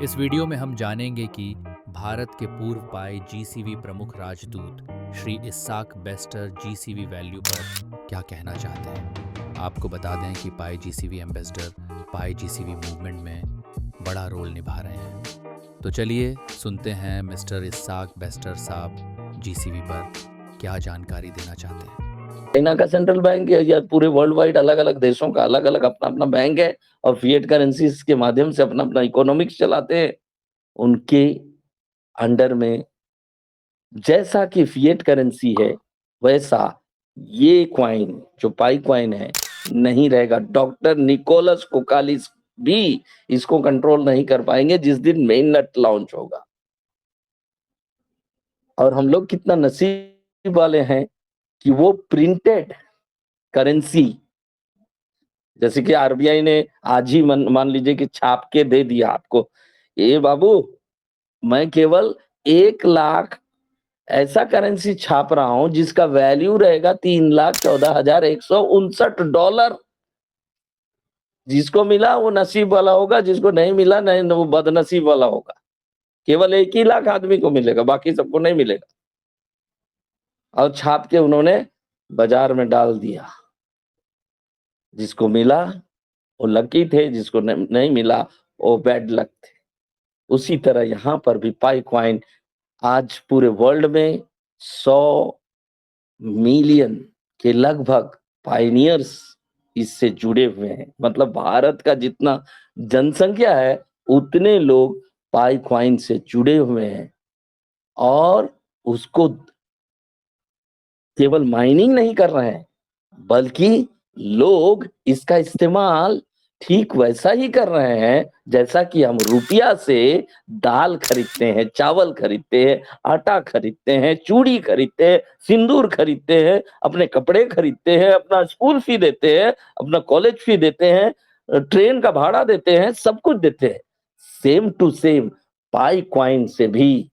इस वीडियो में हम जानेंगे कि भारत के पूर्व पाई जीसीवी प्रमुख राजदूत श्री इस्साक बेस्टर जीसीवी वैल्यू पर क्या कहना चाहते हैं। आपको बता दें कि पाई जीसीवी एम्बेसडर पाई जीसीवी मूवमेंट में बड़ा रोल निभा रहे हैं। तो चलिए सुनते हैं मिस्टर इस्साक बेस्टर साहब जीसीवी पर क्या जानकारी देना चाहते हैं। चाइना का सेंट्रल बैंक है या पूरे वर्ल्ड वाइड अलग अलग देशों का अलग अलग अपना अपना बैंक है और फिएट करेंसीज के माध्यम से अपना अपना इकोनॉमिक्स चलाते हैं। उनके अंडर में जैसा कि फिएट करेंसी है वैसा ये क्वाइन जो पाई क्वाइन है नहीं रहेगा। डॉक्टर निकोलस कोकालिस भी इसको कंट्रोल नहीं कर पाएंगे जिस दिन मेन नट लॉन्च होगा। और हम लोग कितना नसीब वाले हैं कि वो प्रिंटेड करेंसी जैसे कि आरबीआई ने आज ही मान लीजिए कि छाप के दे दिया आपको, ये बाबू मैं केवल 1 लाख ऐसा करेंसी छाप रहा हूं जिसका वैल्यू रहेगा $3,14,159। जिसको मिला वो नसीब वाला होगा, जिसको नहीं मिला नहीं वो बदनसीब वाला होगा। केवल 1 ही लाख आदमी को मिलेगा, बाकी सबको नहीं मिलेगा। और छाप के उन्होंने बाजार में डाल दिया। जिसको मिला वो लकी थे, जिसको नहीं मिला वो बैड लक थे। उसी तरह यहां पर भी पाई क्वाइन आज पूरे वर्ल्ड में 100 मिलियन के लगभग पाइनियर्स इससे जुड़े हुए हैं। मतलब भारत का जितना जनसंख्या है उतने लोग पाई क्वाइन से जुड़े हुए हैं और उसको केवल माइनिंग नहीं कर रहे हैं बल्कि लोग इसका इस्तेमाल ठीक वैसा ही कर रहे हैं जैसा कि हम रुपया से दाल खरीदते हैं, चावल खरीदते हैं, आटा खरीदते हैं, चूड़ी खरीदते हैं, सिंदूर खरीदते हैं, अपने कपड़े खरीदते हैं, अपना स्कूल फी देते हैं, अपना कॉलेज फी देते हैं, ट्रेन का भाड़ा देते हैं, सब कुछ देते हैं। Same to same Pi coin से भी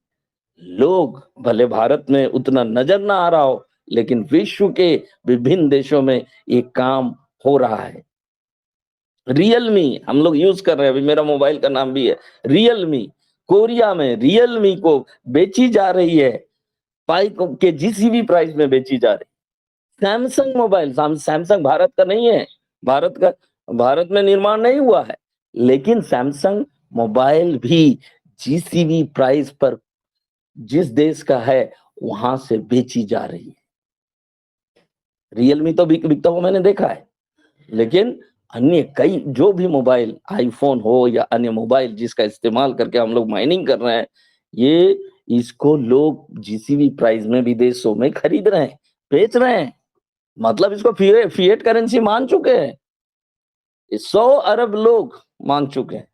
लोग, भले भारत में उतना नजर ना आ रहा हो लेकिन विश्व के विभिन्न देशों में ये काम हो रहा है। रियलमी हम लोग यूज कर रहे हैं, अभी मेरा मोबाइल का नाम भी है रियलमी। कोरिया में रियलमी को बेची जा रही है पाई के जीसीबी प्राइस में बेची जा रही है। सैमसंग मोबाइल, सैमसंग भारत का नहीं है, भारत में निर्माण नहीं हुआ है, लेकिन सैमसंग मोबाइल भी जीसीबी प्राइस पर जिस देश का है वहां से बेची जा रही है। रियलमी तो बिकता हुआ मैंने देखा है, लेकिन अन्य कई जो भी मोबाइल, आईफोन हो या अन्य मोबाइल जिसका इस्तेमाल करके हम लोग माइनिंग कर रहे हैं, ये इसको लोग जीसीबी प्राइस में विदेशों में खरीद रहे हैं, बेच रहे हैं। मतलब इसको फिएट करेंसी मान चुके हैं। 100 अरब लोग मान चुके हैं,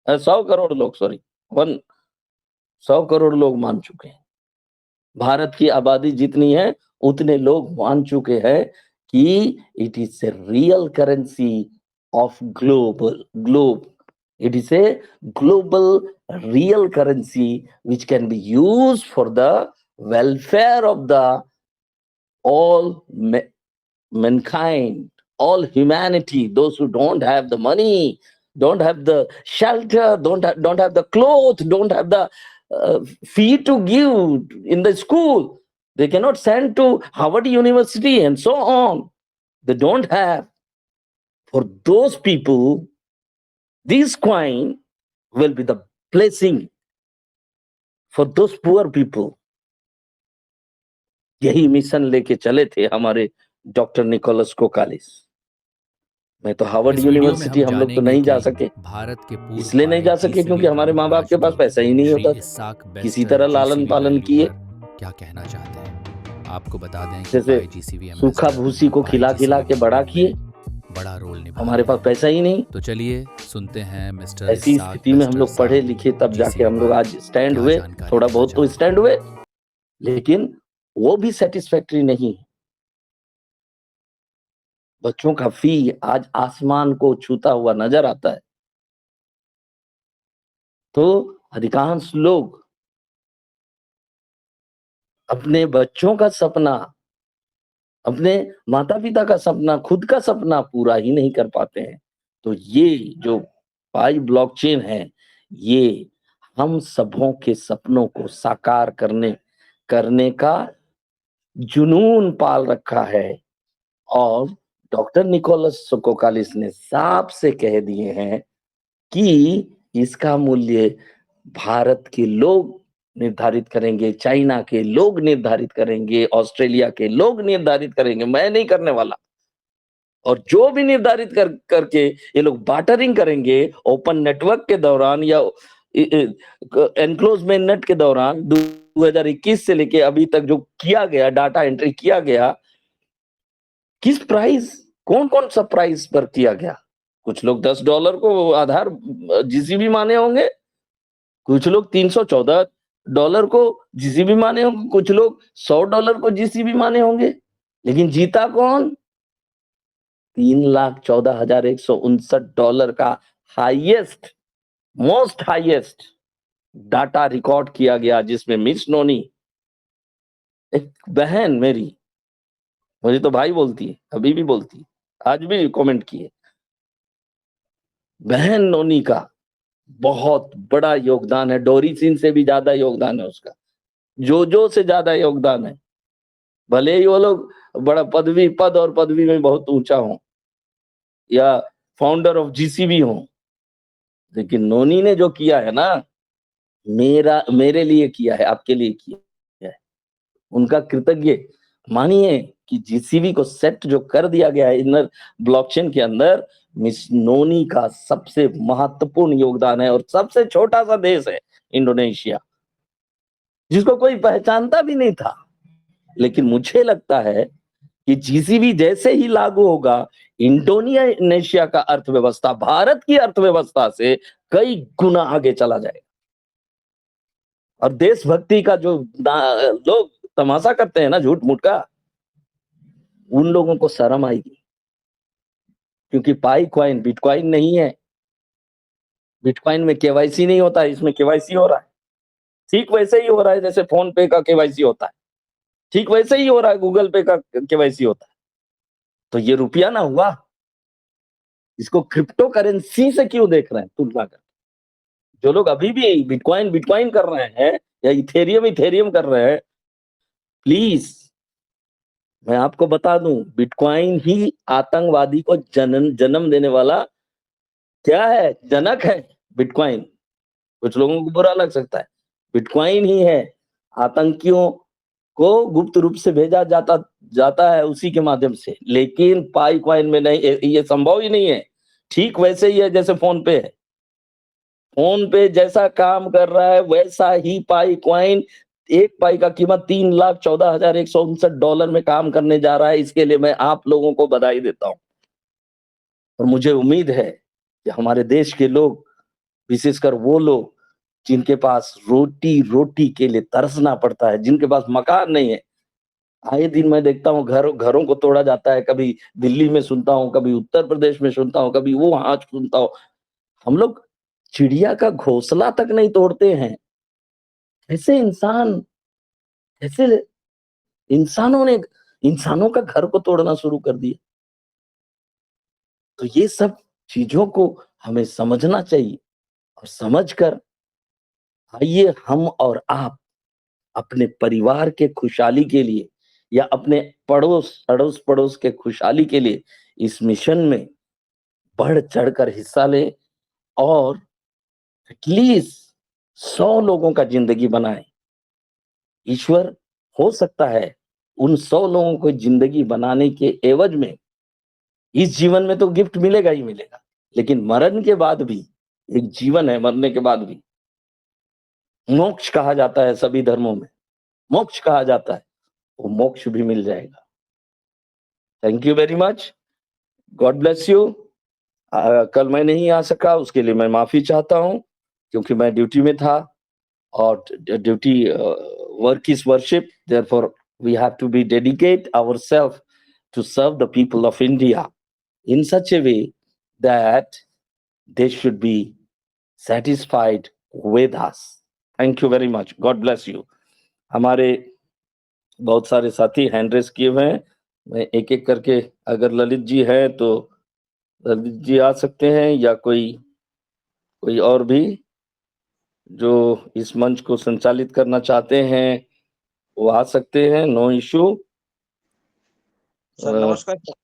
100 करोड़ लोग, सॉरी 100 करोड़ लोग मान चुके हैं। भारत की आबादी जितनी है उतने लोग मान चुके हैं कि it is a real currency of globe. It is a global real currency which can be used for the welfare of the all mankind, all humanity. Those who don't have the money, don't have the shelter, don't have the clothes, don't have the fee to give in the school, they cannot send to Harvard University and so on. They don't have. For those people, this coin will be the blessing for those poor people. यही mission लेके चले थे हमारे doctor Nicholas कोकालिस। मैं तो Harvard university हम लोग तो नहीं जा सके, भारत के इसलिए नहीं जा सके क्योंकि हमारे माँ बाप के पास पैसा ही नहीं होता था। किसी तरह लालन पालन किए। क्या कहना चाहते हैं, आपको बता दें कि जैसे सूखा भूसी को खिला खिला के बड़ा किए, बड़ा रोल निभा। हमारे पास पैसा ही नहीं। तो चलिए सुनते हैं मिस्टर ऐसी स्थिति में हम लोग पढ़े लिखे तब जाके हम लोग आज स्टैंड हुए। थोड़ा बहुत तो स्टैंड हुए, लेकिन वो भी सेटिस्फैक्टरी नहीं। बच्चों का फी आज आसमान को छूता हुआ नजर आता है। तो अधिकांश लोग अपने बच्चों का सपना, अपने माता पिता का सपना, खुद का सपना पूरा ही नहीं कर पाते हैं। तो ये जो पाई ब्लॉकचेन है, ये हम सबों के सपनों को साकार करने करने का जुनून पाल रखा है। और डॉक्टर निकोलस सोकोकालिस ने साफ से कह दिए हैं कि इसका मूल्य भारत के लोग निर्धारित करेंगे, चाइना के लोग निर्धारित करेंगे, ऑस्ट्रेलिया के लोग निर्धारित करेंगे, मैं नहीं करने वाला। और जो भी निर्धारित करके ये लोग बार्टरिंग करेंगे ओपन नेटवर्क के दौरान या एनक्लोज नेट के दौरान 2021 से लेके अभी तक जो किया गया डाटा एंट्री किया गया, किस प्राइस, कौन कौन सा प्राइस पर किया गया? कुछ लोग $10 को आधार जीसीबी माने होंगे, कुछ लोग $314 को जीसीबी माने होंगे, कुछ लोग $100 को जीसीबी माने होंगे, लेकिन जीता कौन? $3,14,159 का highest, most highest data record किया गया, जिसमें मिस नोनी, एक बहन मेरी, मुझे तो भाई बोलती है, अभी भी बोलती है, आज भी कमेंट किए, बहन नोनी का बहुत बड़ा योगदान है। डोरी सिंह से भी ज्यादा योगदान है उसका, जो से ज्यादा योगदान है। भले ही वो लोग बड़ा पद और पदवी में बहुत ऊंचा हो या फाउंडर ऑफ जीसीबी हो, लेकिन नोनी ने जो किया है ना, मेरे लिए किया है, आपके लिए किया है, उनका कृतज्ञ मानिए कि जीसीबी को सेट जो कर दिया गया है इनर ब्लॉकचेन के अंदर, मिस नोनी का सबसे महत्वपूर्ण योगदान है। और सबसे छोटा सा देश है इंडोनेशिया, जिसको कोई पहचानता भी नहीं था, लेकिन मुझे लगता है कि जीसीबी जैसे ही लागू होगा, इंडोनेशिया का अर्थव्यवस्था भारत की अर्थव्यवस्था से कई गुना आगे चला जाएगा। और देशभक्ति का जो लोग तमाशा करते हैं ना झूठ मूठ का, उन लोगों को शर्म आएगी, क्योंकि पाई कॉइन बिटकॉइन नहीं है। बिटकॉइन में केवाईसी नहीं होता है, इसमें केवाईसी हो रहा है। ठीक वैसे ही हो रहा है जैसे फोन पे का केवाईसी होता है, ठीक वैसे ही हो रहा है गूगल पे का केवाईसी होता है। तो ये रुपया ना हुआ, इसको क्रिप्टो करेंसी से क्यों देख रहे हैं तुलना कर? जो लोग अभी भी बिटकॉइन बिटकॉइन कर रहे हैं या इथेरियम इथेरियम कर रहे हैं, प्लीज मैं आपको बता दूं, बिटकॉइन ही आतंकवादी को जन्म देने वाला क्या है, जनक है बिटकॉइन। कुछ लोगों को बुरा लग सकता है, बिटकॉइन ही है आतंकियों को गुप्त रूप से भेजा जाता जाता है उसी के माध्यम से, लेकिन पाई कॉइन में नहीं, ये संभव ही नहीं है। ठीक वैसे ही है जैसे फोन पे है, फोन पे जैसा काम कर रहा है वैसा ही पाई कॉइन, एक पाई का कीमत $3,14,159 में काम करने जा रहा है। इसके लिए मैं आप लोगों को बधाई देता हूं। और मुझे उम्मीद है कि हमारे देश के लोग, विशेषकर वो लोग जिनके पास रोटी रोटी के लिए तरसना पड़ता है, जिनके पास मकान नहीं है, आए दिन मैं देखता हूँ घरों को तोड़ा जाता है, कभी दिल्ली में सुनता हूँ, कभी उत्तर प्रदेश में सुनता हूँ, कभी वो वहां सुनता हूँ। हम लोग चिड़िया का घोंसला तक नहीं तोड़ते हैं, ऐसे इंसान, ऐसे इंसानों ने इंसानों का घर को तोड़ना शुरू कर दिया। तो ये सब चीजों को हमें समझना चाहिए, और समझकर आइए हम और आप अपने परिवार के खुशहाली के लिए या अपने अड़ोस पड़ोस के खुशहाली के लिए इस मिशन में बढ़ चढ़कर हिस्सा लें, और एटलीस्ट 100 लोगों का जिंदगी बनाएं। ईश्वर हो सकता है उन 100 लोगों को जिंदगी बनाने के एवज में, इस जीवन में तो गिफ्ट मिलेगा ही मिलेगा, लेकिन मरण के बाद भी एक जीवन है, मरने के बाद भी मोक्ष कहा जाता है, सभी धर्मों में मोक्ष कहा जाता है, वो मोक्ष भी मिल जाएगा। Thank you very much, God bless you. कल मैं नहीं आ सका, उसके लिए मैं माफी चाहता हूँ, क्योंकि मैं ड्यूटी में था, और duty work is worship, therefore we have to be dedicate ourselves to serve the people of India in such a way that they should be satisfied with us. Thank you very much. God bless you. हमारे बहुत सारे साथी hand raise किए हुए हैं, मैं एक एक करके, अगर ललित जी हैं तो ललित जी आ सकते हैं, या कोई कोई और भी। जो इस मंच को संचालित करना चाहते हैं वो आ सकते हैं, नो इश्यू। सर नमस्कार सर।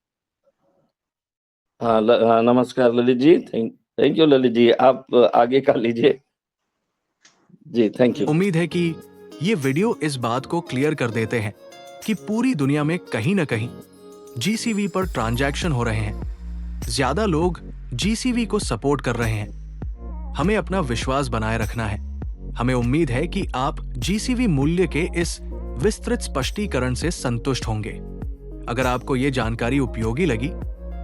हाँ, नमस्कार ललित जी। थैंक यू ललित जी, आप आगे का लीजिए जी। Thank you. उम्मीद है कि ये वीडियो इस बात को क्लियर कर देते हैं कि पूरी दुनिया में कहीं ना कहीं जीसीवी पर ट्रांजैक्शन हो रहे हैं। ज्यादा लोग जीसीवी को सपोर्ट कर रहे हैं। हमें अपना विश्वास बनाए रखना है। हमें उम्मीद है कि आप जीसीवी मूल्य के इस विस्तृत स्पष्टीकरण से संतुष्ट होंगे। अगर आपको ये जानकारी उपयोगी लगी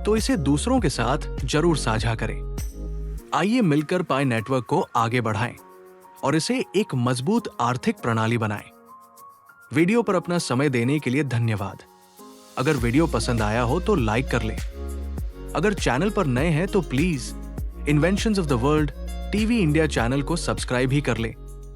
तो इसे दूसरों के साथ जरूर साझा करें। आइए मिलकर पाई नेटवर्क को आगे बढ़ाएं और इसे एक मजबूत आर्थिक प्रणाली बनाएं। वीडियो पर अपना समय देने के लिए धन्यवाद। अगर वीडियो पसंद आया हो तो लाइक कर लें। अगर चैनल पर नए हैं तो please inventions of the world TV India channel को सब्सक्राइब ही कर लें